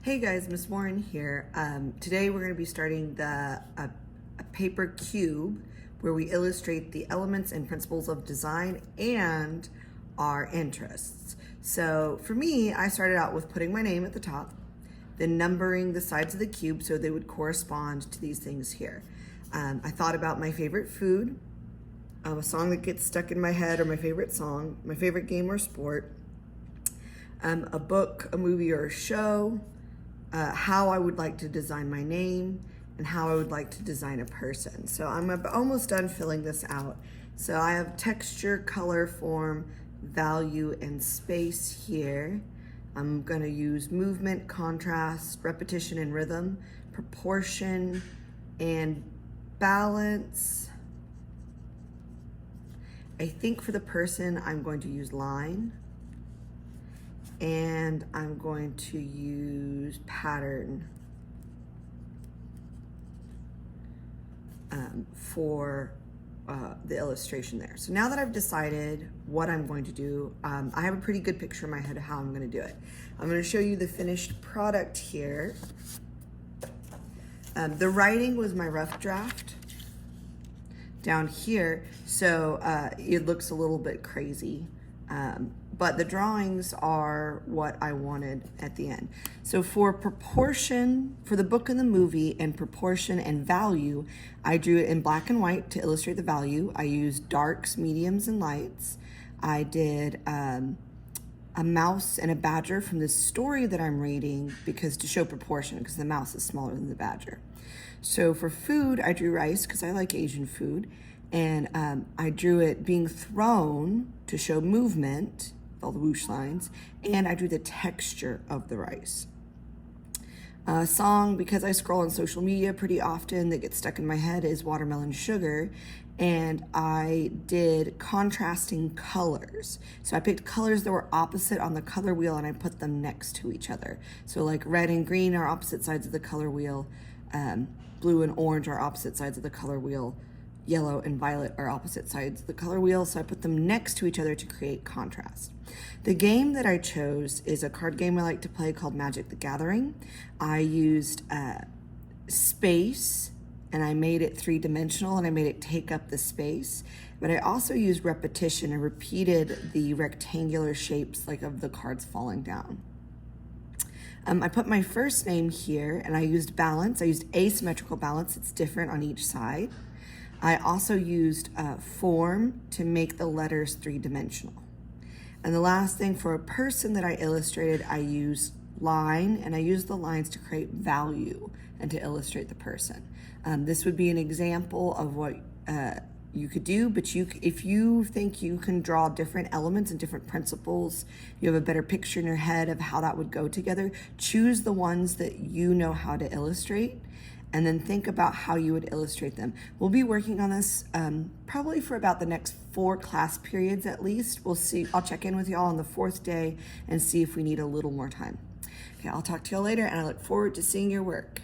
Hey guys, Miss Warren here. Today we're going to be starting a paper cube where we illustrate the elements and principles of design and our interests. So for me, I started out with putting my name at the top, then numbering the sides of the cube so they would correspond to these things here. I thought about my favorite food, a song that gets stuck in my head or my favorite song, my favorite game or sport, a book, a movie, or a show, how I would like to design my name, and how I would like to design a person. So I'm almost done filling this out. So I have texture, color, form, value, and space here. I'm gonna use movement, contrast, repetition and rhythm, proportion, and balance. I think for the person, I'm going to use line. And I'm going to use pattern for the illustration there. So now that I've decided what I'm going to do, I have a pretty good picture in my head of how I'm going to do it. I'm going to show you the finished product here. The writing was my rough draft down here, so it looks a little bit crazy. But the drawings are what I wanted at the end. So for proportion, for the book and the movie, and proportion and value, I drew it in black and white to illustrate the value. I used darks, mediums, and lights. I did a mouse and a badger from the story that I'm reading because to show proportion, because the mouse is smaller than the badger. So for food, I drew rice because I like Asian food. And I drew it being thrown to show movement, all the whoosh lines, and I drew the texture of the rice. Song, because I scroll on social media pretty often, that gets stuck in my head is Watermelon Sugar, and I did contrasting colors. So I picked colors that were opposite on the color wheel and I put them next to each other. So like red and green are opposite sides of the color wheel, blue and orange are opposite sides of the color wheel, yellow and violet are opposite sides of the color wheel, so I put them next to each other to create contrast. The game that I chose is a card game I like to play called Magic the Gathering. I used space, and I made it three-dimensional, and I made it take up the space, but I also used repetition and repeated the rectangular shapes like of the cards falling down. I put my first name here, and I used balance. I used asymmetrical balance. It's different on each side. I also used form to make the letters three-dimensional. And the last thing, for a person that I illustrated, I used line, and I used the lines to create value and to illustrate the person. This would be an example of what you could do, but if you think you can draw different elements and different principles, you have a better picture in your head of how that would go together, choose the ones that you know how to illustrate, and then think about how you would illustrate them. We'll be working on this probably for about the next 4 class periods at least. We'll see. I'll check in with y'all on the 4th day and see if we need a little more time. Okay, I'll talk to y'all later, and I look forward to seeing your work.